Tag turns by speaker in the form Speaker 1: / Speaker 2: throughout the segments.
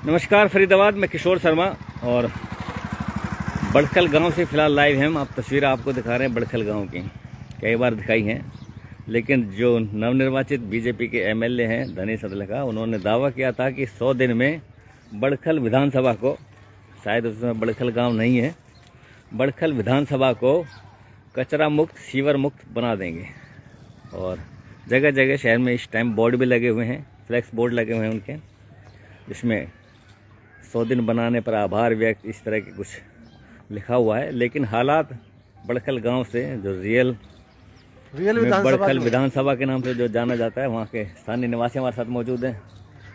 Speaker 1: नमस्कार फरीदाबाद में किशोर शर्मा और बड़खल गांव से फ़िलहाल लाइव हैं। हम आप तस्वीर आपको दिखा रहे हैं बड़खल गांव की। कई बार दिखाई हैं, लेकिन जो नवनिर्वाचित बीजेपी के एमएलए हैं धनीश अदलका, उन्होंने दावा किया था कि 100 दिन में बड़खल विधानसभा को, शायद उसमें बड़खल गांव नहीं है, बड़खल विधानसभा को कचरा मुक्त, सीवर मुक्त बना देंगे। और जगह जगह शहर में इस टाइम बोर्ड भी लगे हुए हैं, फ्लैक्स बोर्ड लगे हुए हैं उनके, जिसमें 100 दिन बनाने पर आभार व्यक्त, इस तरह के कुछ लिखा हुआ है। लेकिन हालात बड़खल गांव से, जो रियल बड़खल विधानसभा के नाम से जो जाना जाता है, वहाँ के स्थानीय निवासी हमारे साथ मौजूद हैं।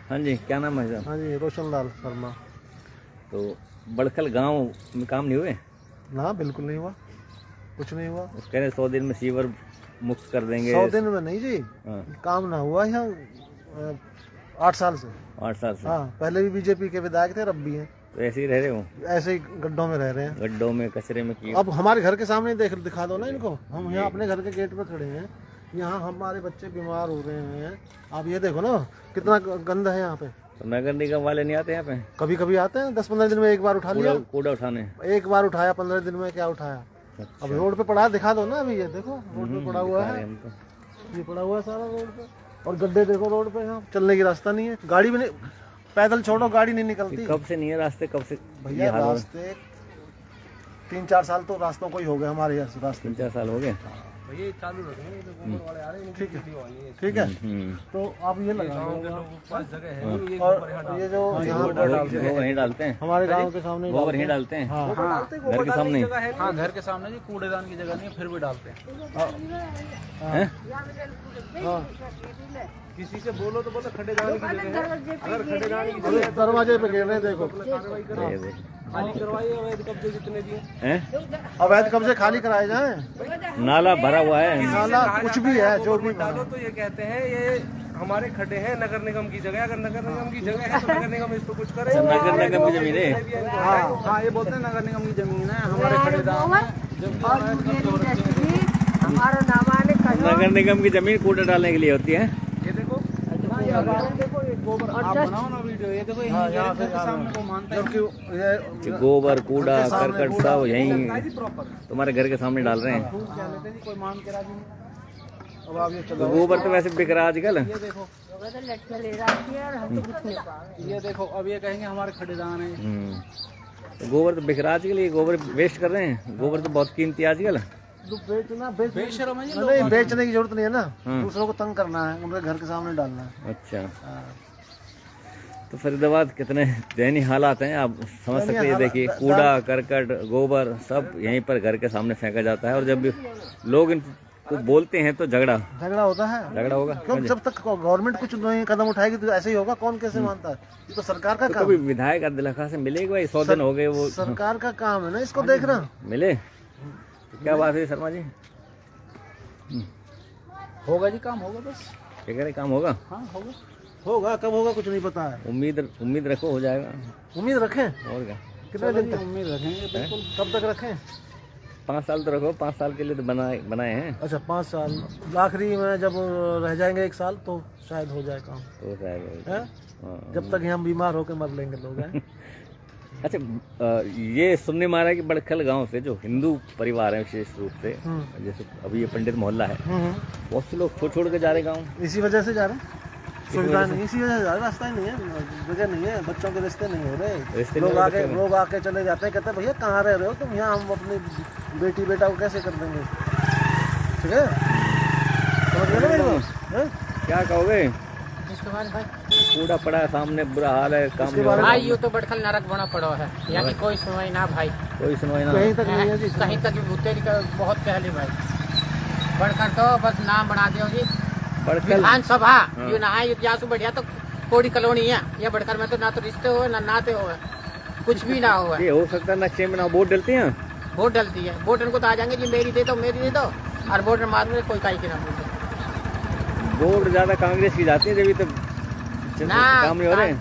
Speaker 1: हाँ जी, क्या नाम है सर?
Speaker 2: हाँ जी, रोशनलाल शर्मा।
Speaker 1: तो बड़खल गांव में काम नहीं हुए?
Speaker 2: ना, बिल्कुल नहीं हुआ, कुछ नहीं हुआ।
Speaker 1: कह रहे 100 दिन में सीवर मुक्त कर देंगे।
Speaker 2: 100 दिन में नहीं जी, काम ना हुआ यहाँ 8 साल से।
Speaker 1: 8 साल से?
Speaker 2: हाँ, पहले भी बीजेपी के विधायक थे, अब भी हैं।
Speaker 1: तो ऐसे ही रह रहे हो?
Speaker 2: ऐसे ही गड्ढों में रह रहे हैं,
Speaker 1: गड्ढों में, कचरे में।
Speaker 2: अब हमारे घर के सामने दिखा दो ना इनको। हम यहाँ अपने घर के गेट पे खड़े हैं, यहाँ हमारे बच्चे बीमार हो रहे हैं। आप ये देखो ना कितना गंदा है यहाँ पे।
Speaker 1: तो नगर निगम वाले नहीं आते यहाँ पे?
Speaker 2: कभी कभी आते हैं, 10-15 दिन में एक बार उठा लिया।
Speaker 1: कूड़ा उठाने
Speaker 2: एक बार उठाया, 15 दिन में क्या उठाया।
Speaker 1: अच्छा।
Speaker 2: अब रोड पे पड़ा, दिखा दो ना। अभी ये देखो रोड पे पड़ा हुआ है, ये पड़ा हुआ है सारा रोड पे। और गड्ढे देखो रोड पे, यहाँ चलने की रास्ता नहीं है, गाड़ी भी नहीं, पैदल छोड़ो गाड़ी नहीं निकलती।
Speaker 1: कब से नहीं है रास्ते? कब से
Speaker 2: भैया रास्ते? 3-4 साल तो रास्तों को ही हो गए हमारे यहाँ से। रास्ते
Speaker 1: 3-4 साल हो गए
Speaker 2: भैया, चालू रखेंगे, ठीक है, ठीक है। तो आप ये लगा और ये जो
Speaker 1: गोबर नहीं डालते हैं
Speaker 2: हमारे गांव के सामने,
Speaker 1: गोबर नहीं डालते हैं।
Speaker 2: हाँ,
Speaker 1: घर के सामने।
Speaker 3: हाँ, घर के सामने जी, कूड़ेदान की जगह नहीं है, फिर भी डालते हैं। किसी से बोलो तो बोलो खड्डे डालने की जगह है। अगर खड्डे डालने की जगह है,
Speaker 2: दरवाजे पे गिर रहे हैं, देखो।
Speaker 3: खाली करवाइए, अवैध कब्जे जितने भी हैं।
Speaker 2: अवैध कब्जे खाली कराए जाए।
Speaker 1: नाला भरा हुआ है,
Speaker 2: नाला कुछ भी है, जो भी
Speaker 3: डालो तो ये कहते हैं ये हमारे खड्डे हैं, नगर निगम की जगह। अगर नगर निगम की जगह है तो नगर निगम इस पर कुछ करे।
Speaker 1: नगर निगम की जमीन है।
Speaker 3: हाँ, ये बोलते हैं नगर निगम की जमीन है, हमारे खड्डेदार।
Speaker 1: नगर निगम की जमीन कूड़ा डालने के लिए होती है।
Speaker 3: ये देखो, देखो ये गोबर, आप बनाओ ना वीडियो। ये देखो यहाँ के सामने को मानते हैं,
Speaker 1: गोबर, कूड़ा, करकट सब यहीं तुम्हारे घर के सामने डाल रहे हैं।
Speaker 3: कोई मान के राजी नहीं।
Speaker 2: अब आप ये
Speaker 1: तो गोबर तो वैसे बिक रहा आजकल।
Speaker 3: ये देखो, ये देखो, अब ये कहेंगे हमारे खड्डेदान हैं।
Speaker 1: तो गोबर तो बिक रहा आजकल, ये गोबर वेस्ट कर रहे हैं। गोबर तो बहुत कीमती है आजकल।
Speaker 3: बेशरम है जी।
Speaker 2: नहीं, बेचने की जरूरत नहीं है ना, दूसरों को तंग करना है, उनके घर के सामने डालना है।
Speaker 1: अच्छा, तो फरीदाबाद कितने दयनीय हालात हैं, आप समझ सकते हैं। ये देखिए, कूड़ा, करकट, गोबर सब यहीं पर घर के सामने फेंका जाता है। और जब भी लोग इनको बोलते हैं तो झगड़ा
Speaker 2: होता है।
Speaker 1: झगड़ा होगा
Speaker 2: क्यों? जब तक गवर्नमेंट कुछ नहीं कदम उठाएगी तो ऐसे ही होगा। कौन कैसे मानता है? ये तो सरकार का काम।
Speaker 1: कभी विधायक अदलका से मिलेगा? 100 दिन हो गए, वो
Speaker 2: सरकार का काम है ना इसको देखना।
Speaker 1: मिले? क्या बात है शर्मा जी?
Speaker 3: होगा जी, काम होगा। बस
Speaker 1: क्या कह रहे, काम होगा?
Speaker 3: हाँ,
Speaker 2: होगा, कब होगा कुछ नहीं पता है।
Speaker 1: उम्मीद रखो हो जाएगा।
Speaker 2: उम्मीद रखें?
Speaker 1: और क्या,
Speaker 2: कितने दिन तक
Speaker 3: उम्मीद रखेंगे? बिल्कुल।
Speaker 2: कब तक रखें?
Speaker 1: 5 साल तो रखो। 5 साल के लिए तो बनाए हैं।
Speaker 2: अच्छा, 5 साल। आखिरी में जब रह जाएंगे 1 साल तो शायद हो जाए काम।
Speaker 1: तो
Speaker 2: है? जब तक हम बीमार होकर मर लेंगे लोग हैं।
Speaker 1: अच्छा, ये सुनने में आ रहा है कि बड़खल गांव से जो हिंदू परिवार है, विशेष रूप से, जैसे अभी ये पंडित मोहल्ला है, बहुत से लोग छोड़ के जा रहे गांव।
Speaker 2: इसी वजह से जा रहे हैं, सुविधा नहीं, इसी वजह से जा रहे। रास्ता ही नहीं है, जगह नहीं है, बच्चों के रिश्ते नहीं हो रहे। लोग आके चले जाते हैं, कहते हैं भैया कहाँ रह रहे हो तुम यहाँ, हम अपनी बेटी बेटा को कैसे कर देंगे। ठीक है,
Speaker 1: क्या कहोगे? कूड़ा पड़ा है सामने, बुरा हाल है, काम नहीं हो रहा।
Speaker 4: भाई ये तो बड़खल नरक बना पड़ा है, यहाँ की कोई सुनवाई ना भाई,
Speaker 1: कोई सुनवाई ना,
Speaker 2: कहीं तक नहीं है जी।
Speaker 4: कहीं तक भूते बहुत पहले भाई। बड़खल तो बस नाम बना दियो जी, विधानसभा जो ना है इतिहास बढ़िया तो कोड़ी कॉलोनी है। ये बड़खल में तो ना तो रिश्ते हो ना नाते हो, कुछ भी ना हो।
Speaker 1: ये हो सकता है नक्शे में ना वोट डलती है,
Speaker 4: वोट डलती है। वोट इनको तो आ जाएंगे जी, मेरी दे दो, और वोट मारूंगे कोई काई के ना पूछे।
Speaker 1: वोट ज्यादा कांग्रेस की जाती है, जब तक काम नहीं हो रहे।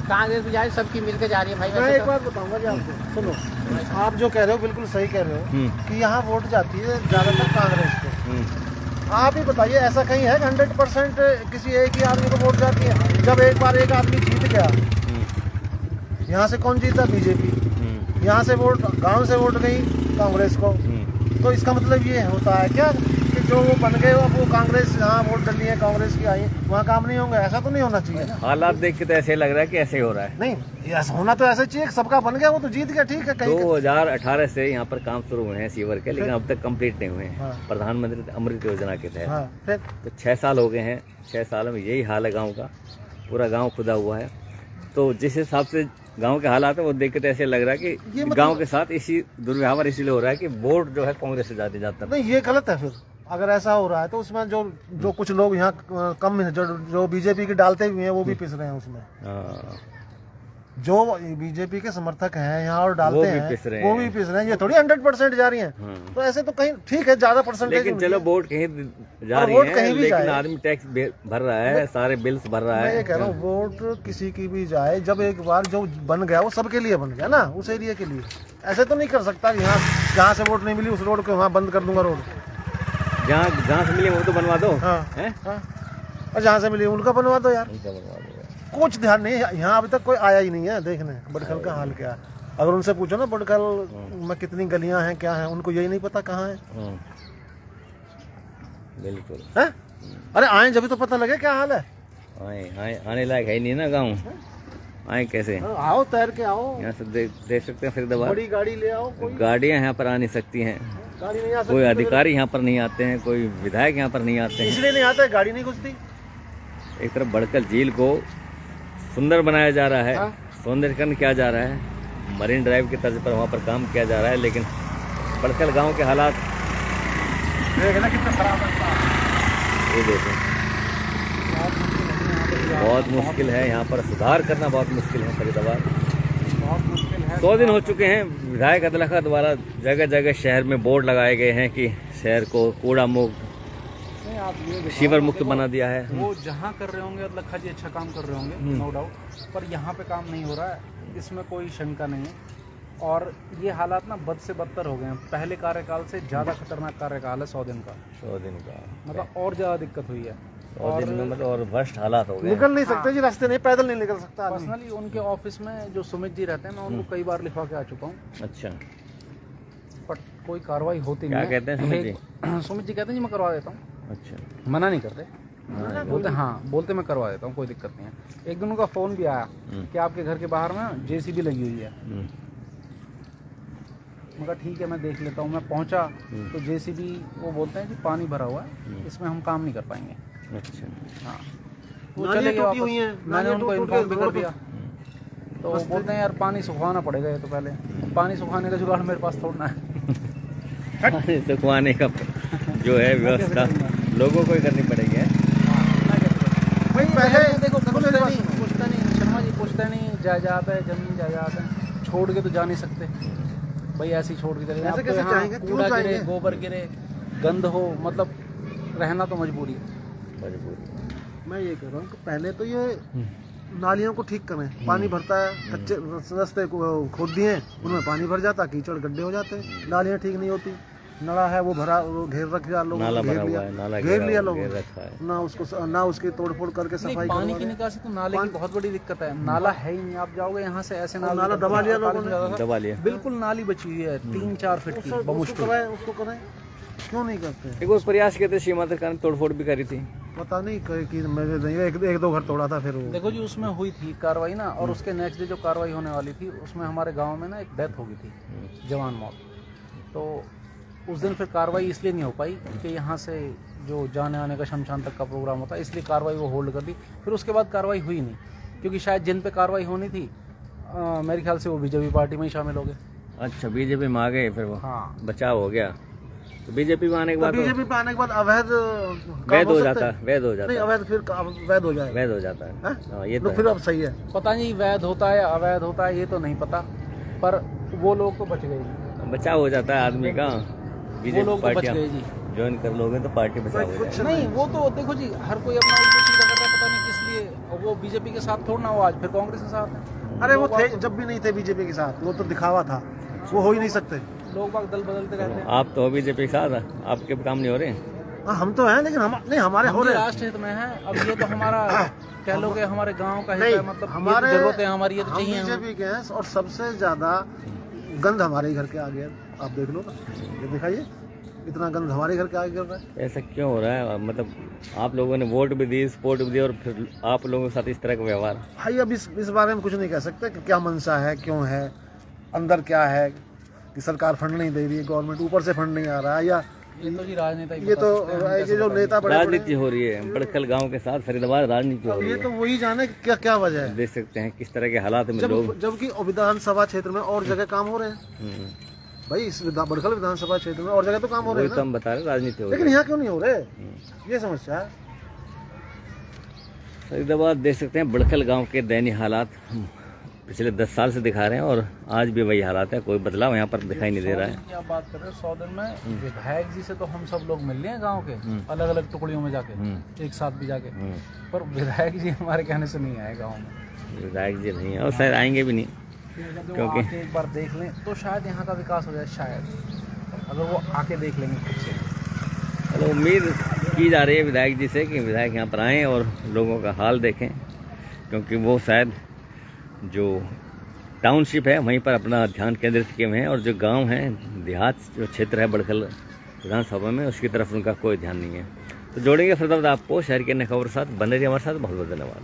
Speaker 4: कांग्रेस भी जा रही, सबकी मिलकर जा रही है भाई।
Speaker 2: मैं एक बात बताऊंगा जी आपको, सुनो, आप जो कह रहे हो बिल्कुल सही कह रहे हो कि यहाँ वोट जाती है ज्यादातर कांग्रेस को। आप ही बताइए, ऐसा कहीं है 100% किसी एक ही आदमी को वोट जाती है? जब एक बार एक आदमी जीत गया, यहाँ से कौन जीता? बीजेपी। यहाँ से वोट, गांव से वोट गई कांग्रेस को। तो इसका मतलब ये होता है क्या कि जो वो बन गए अब वो कांग्रेस जहाँ वोट डली है कांग्रेस की आई वहाँ काम नहीं होंगे? ऐसा तो नहीं होना चाहिए ना।
Speaker 1: हालात देख के तो ऐसे लग रहा है कि ऐसे ही हो रहा है।
Speaker 2: नहीं, ऐसा होना तो ऐसा चाहिए, सबका बन गया वो तो जीत गया, ठीक है।
Speaker 1: 2018 से यहाँ पर काम शुरू हुए हैं सीवर के, लेकिन अब तक कंप्लीट नहीं हुए हैं।
Speaker 2: हाँ।
Speaker 1: प्रधानमंत्री अमृत योजना के तहत।
Speaker 2: हाँ, फिर
Speaker 1: तो 6 साल हो गए हैं। 6 साल में यही हाल है गाँव का, पूरा गाँव खुदा हुआ है। तो जिस हिसाब से गांव के हालात है वो देख के तो ऐसे लग रहा है कि गांव के साथ इसी दुर्व्यवहार इसीलिए हो रहा है कि वोट जो है कांग्रेस से ज्यादा जाता है।
Speaker 2: नहीं, ये गलत है। फिर अगर ऐसा हो रहा है तो उसमें जो कुछ लोग यहाँ कम है, जो बीजेपी की डालते भी हैं वो भी पिस रहे हैं उसमें। जो बीजेपी के समर्थक हैं यहाँ और डालते हैं वो भी पिस रहे हैं। ये थोड़ी 100% जा रही हैं। तो ऐसे तो कहीं ठीक है, ज्यादा परसेंटेज,
Speaker 1: लेकिन चलो वोट कहीं जा रही है, लेकिन आदमी टैक्स भर रहा है, सारे बिल्स भर रहा है।
Speaker 2: मैं ये कह रहा हूँ वोट किसी की भी जाए, जब एक बार जो बन गया वो सबके लिए बन गया ना, उस एरिया के लिए। ऐसे तो नहीं कर सकता यहाँ जहाँ से वोट नहीं मिली उस रोड को वहाँ बंद कर दूंगा रोड।
Speaker 1: जहाँ से मिली वो तो बनवा दो।
Speaker 2: और जहाँ से मिली उनका बनवा दो यार। कुछ ध्यान नहीं, यहाँ अभी तक कोई आया ही नहीं है देखने बड़खल का हाल क्या है। अगर उनसे पूछो ना बड़खल में कितनी गलियां हैं क्या है, उनको यही नहीं पता कहाँ है।
Speaker 1: बिल्कुल
Speaker 2: है? अरे आए जब तो पता लगे क्या हाल है।
Speaker 1: आने लायक है नहीं ना गाँव, आए कैसे?
Speaker 2: आओ तैर के आओ,
Speaker 1: यहाँ से देख सकते हैं। फिर दबा
Speaker 2: बड़ी गाड़ी ले आओ।
Speaker 1: गाड़ियाँ यहाँ पर आ नहीं सकती हैं,
Speaker 2: गाड़ी नहीं आ सकती,
Speaker 1: कोई अधिकारी यहाँ पर नहीं आते हैं, कोई विधायक यहाँ पर नहीं आते हैं।
Speaker 2: इसलिए नहीं आते, गाड़ी नहीं घुसती।
Speaker 1: एक तरफ बड़कल झील को सुंदर बनाया जा रहा है, सौंदर्यीकरण किया जा रहा है, मरीन ड्राइव की तर्ज पर वहाँ पर काम किया जा रहा है, लेकिन बड़कल गांव के हालात
Speaker 2: देखना कितना खराब है।
Speaker 1: ये देखो, बहुत मुश्किल है यहाँ पर, सुधार करना बहुत मुश्किल है। फरीदाबाद
Speaker 3: बहुत मुश्किल है।
Speaker 1: 100 दिन हो चुके हैं। विधायक अदलखा द्वारा जगह जगह शहर में बोर्ड लगाए गए हैं कि शहर को कूड़ा मुक्त,
Speaker 3: आप ये
Speaker 1: शीवर मुक्त बना दिया है।
Speaker 3: वो जहाँ कर रहे होंगे अदलखा जी अच्छा काम कर रहे होंगे, नो डाउट, पर यहाँ पे काम नहीं हो रहा है, इसमें कोई शंका नहीं है। और ये हालात ना बद से बदतर हो गए हैं। पहले कार्यकाल से ज़्यादा खतरनाक कार्यकाल है 100 दिन का।
Speaker 1: 100 दिन का
Speaker 3: मतलब और ज़्यादा दिक्कत हुई है।
Speaker 1: 100 दिन में मतलब और वर्स्ट हालात हो गए।
Speaker 2: निकल नहीं सकते जी, रास्ते नहीं, पैदल नहीं निकल सकता।
Speaker 3: पर्सनली उनके ऑफिस में जो सुमित जी रहते हैं, मैं उनको कई बार लिखवा के आ चुका हूँ।
Speaker 1: अच्छा,
Speaker 3: बट कोई कार्रवाई होती
Speaker 1: क्या
Speaker 3: नहीं।
Speaker 1: कहते हैं सुमित जी?
Speaker 3: सुमित जी कहते हैं जी मैं करवा देता हूँ।
Speaker 1: अच्छा,
Speaker 3: मना नहीं करते, बोलते बोलते मैं करवा देता हूँ, कोई दिक्कत नहीं है। एक दिन उनका फ़ोन भी आया कि आपके घर के बाहर में जेसीबी लगी हुई है। मैं कहा ठीक है मैं देख लेता हूँ। मैं पहुँचा तो जेसीबी, वो बोलते हैं कि पानी भरा हुआ है, इसमें हम काम नहीं कर पाएंगे।
Speaker 1: अच्छा,
Speaker 3: हाँ, वो चले गए वापस। मैंने उनको इन्फॉर्म भी कर दिया, तो वो बोलते हैं यार पानी सुखवाना पड़ेगा। ये तो पहले पानी सुखाने का जुगाड़ मेरे पास थोड़ा है।
Speaker 1: पानी सुखवाने का जो है व्यवस्था लोगों को ही करनी पड़ेगी।
Speaker 2: पहले
Speaker 3: देखो पूछते नहीं शर्मा जी, पूछते नहीं जायदाद है, जमीन जायदाद है, छोड़ के तो जा नहीं सकते भाई, ऐसे ही छोड़ के चले।
Speaker 2: ऐसे कैसे जाएंगे?
Speaker 3: कूड़ा गिरे, गोबर गिरे, गंद हो, मतलब रहना तो मजबूरी है।
Speaker 2: मैं ये कह रहा हूँ कि पहले तो ये नालियों को ठीक करें। पानी भरता है, कच्चे रास्ते को खोद दिए, उनमें पानी भर जाता, कीचड़ गड्ढे हो जाते हैं, नालियाँ ठीक नहीं होती। नला है वो भरा, वो घेर रख दिया लोगों ने, घेर लिया लोगों ना उसको, ना उसकी तोड़फोड़ करके सफाई।
Speaker 3: पानी की निकासी तो नाले की बहुत बड़ी दिक्कत है। नाला है ही नहीं, आप जाओगे यहाँ से ऐसे
Speaker 2: नाला दबा लिया लोगों ने,
Speaker 1: दबा लिया।
Speaker 3: बिल्कुल नाली बची हुई है 3-4 फीट की,
Speaker 2: उसको करें, क्यों नहीं करते?
Speaker 1: एक वो प्रयास किए थे, सीमा तक तोड़फोड़ भी करी थी,
Speaker 2: पता नहीं कि मेरे नहीं, एक दो घर तोड़ा था। फिर वो
Speaker 3: देखो जी उसमें हुई थी कार्रवाई ना, और उसके नेक्स्ट डे जो कार्रवाई होने वाली थी उसमें हमारे गांव में ना एक डेथ हो गई थी, जवान मौत। तो उस दिन फिर कार्रवाई इसलिए नहीं हो पाई कि यहाँ से जो जाने आने का शमशान तक का प्रोग्राम होता है, इसलिए कार्रवाई वो होल्ड कर दी। फिर उसके बाद कार्रवाई हुई नहीं, क्योंकि शायद जिन पे कार्रवाई होनी थी मेरे ख्याल से वो बीजेपी पार्टी में ही शामिल हो गए।
Speaker 1: अच्छा, बीजेपी में आ गए, फिर वो
Speaker 3: हाँ
Speaker 1: बचाव हो गया। तो बीजेपी में आने के बाद,
Speaker 2: बीजेपी में आने के बाद अवैध
Speaker 1: वैध हो जाता है, वैध हो जाता
Speaker 2: नहीं,
Speaker 1: है,
Speaker 2: अवैध फिर वैध हो जाए,
Speaker 1: वैध हो जाता है। हाँ, ये तो
Speaker 2: फिर अब सही है।
Speaker 3: पता नहीं वैध होता है अवैध होता है ये तो नहीं पता, पर वो लोग तो बच गए,
Speaker 1: बचाव हो जाता है आदमी का।
Speaker 3: वो लोग तो बच गए जी।
Speaker 1: ज्वाइन कर लोगे तो पार्टी बचाव हो जाएगी।
Speaker 3: नहीं वो तो देखो जी हर कोई अपना उल्टा सीधा करता है, पता नहीं किस लिए। वो बीजेपी के साथ थोड़ा ना, वो आज फिर कांग्रेस के साथ है।
Speaker 2: अरे वो थे जब भी नहीं थे बीजेपी के साथ, वो तो दिखावा था, वो हो ही नहीं सकते।
Speaker 3: लोग बाग दल बदलते रहते हैं।
Speaker 1: आप तो बीजेपी के साथ, आपके काम नहीं हो रहे।
Speaker 2: हाँ, हम तो हैं, लेकिन हम नहीं, हमारे हो
Speaker 3: हम भी
Speaker 2: रहे हैं।
Speaker 3: राष्ट्र हित में है। अब ये तो हमारा कह लो कि हमारे गांव का हित
Speaker 2: नहीं,
Speaker 3: है, मतलब
Speaker 2: हमारे
Speaker 3: हमारे जरूरत है हमारी, ये तो
Speaker 2: हम
Speaker 3: चाहिए हमें।
Speaker 2: बीजेपी के हैं, और सबसे ज्यादा गंद हमारे ही घर के आगे है। आप देख लो ना, ये दिखाइए, इतना गंद हमारे घर के आगे गिर रहा है।
Speaker 1: ऐसा क्यों हो रहा है? मतलब आप लोगों ने वोट भी दी, सपोर्ट भी दी, और फिर आप लोगों के साथ इस तरह का व्यवहार।
Speaker 2: भाई अब इस बारे में कुछ नहीं कह सकते कि क्या मंशा है, क्यों है, अंदर क्या है, कि सरकार फंड नहीं दे रही है, गवर्नमेंट ऊपर से फंड नहीं आ रहा है, या
Speaker 3: ये तो जी राजनेता ही
Speaker 2: ये
Speaker 3: बता
Speaker 2: तो
Speaker 3: सकते हैं, हम कैसे
Speaker 2: ये जो
Speaker 3: बताएंगे?
Speaker 2: नेता बड़े
Speaker 1: राजनीति हो रही है बड़खल गांव के साथ, फरीदाबाद राजनीति हो
Speaker 2: अब
Speaker 1: रही
Speaker 2: ये
Speaker 1: है।
Speaker 2: तो वही जाने कि क्या क्या वजह है।
Speaker 1: देख सकते हैं किस तरह के हालात में लोग।
Speaker 2: जबकि विधानसभा क्षेत्र में और जगह काम हो रहे हैं
Speaker 1: हम्म,
Speaker 2: भाई, इस बड़खल विधानसभा क्षेत्र में और जगह तो काम हो रहे
Speaker 1: वही
Speaker 2: हैं
Speaker 1: तो
Speaker 2: ना,
Speaker 1: हम बता रहे, राजनीति हो रही
Speaker 2: लेकिन
Speaker 1: है।
Speaker 2: यहाँ क्यों नहीं हो रहे, ये समस्या है।
Speaker 1: फरीदाबाद देख सकते हैं बड़खल गांव के दयनीय हालात हम पिछले 10 साल से दिखा रहे हैं, और आज भी वही हालात है, कोई बदलाव यहाँ पर दिखाई नहीं दे रहा
Speaker 3: 100
Speaker 1: है।
Speaker 3: दिन की आप बात कर रहे हो, 100 दिन में विधायक जी से तो हम सब लोग मिल रहे हैं गांव के, अलग अलग टुकड़ियों में जाके, एक साथ भी जाके, पर विधायक जी हमारे कहने से नहीं आए गाँव में।
Speaker 1: विधायक जी नहीं है, और शायद आएंगे भी नहीं।
Speaker 3: जब
Speaker 1: क्योंकि-
Speaker 3: वो आके एक बार देख लें तो शायद यहाँ का विकास हो जाए, शायद अगर वो आके देख लेंगे खुद से।
Speaker 1: चलो, उम्मीद की जा रही है विधायक जी से कि विधायक यहाँ पर आएँ और लोगों का हाल देखें, क्योंकि वो शायद जो टाउनशिप है वहीं पर अपना ध्यान केंद्रित किए हुए हैं, और जो गांव हैं, देहात जो क्षेत्र है बड़खल विधानसभा में, उसकी तरफ उनका कोई ध्यान नहीं है। तो जोड़ेंगे फरीदाबाद आपको शहर के अन्य खबर के साथ। बने रहिए हमारे साथ। बहुत बहुत धन्यवाद।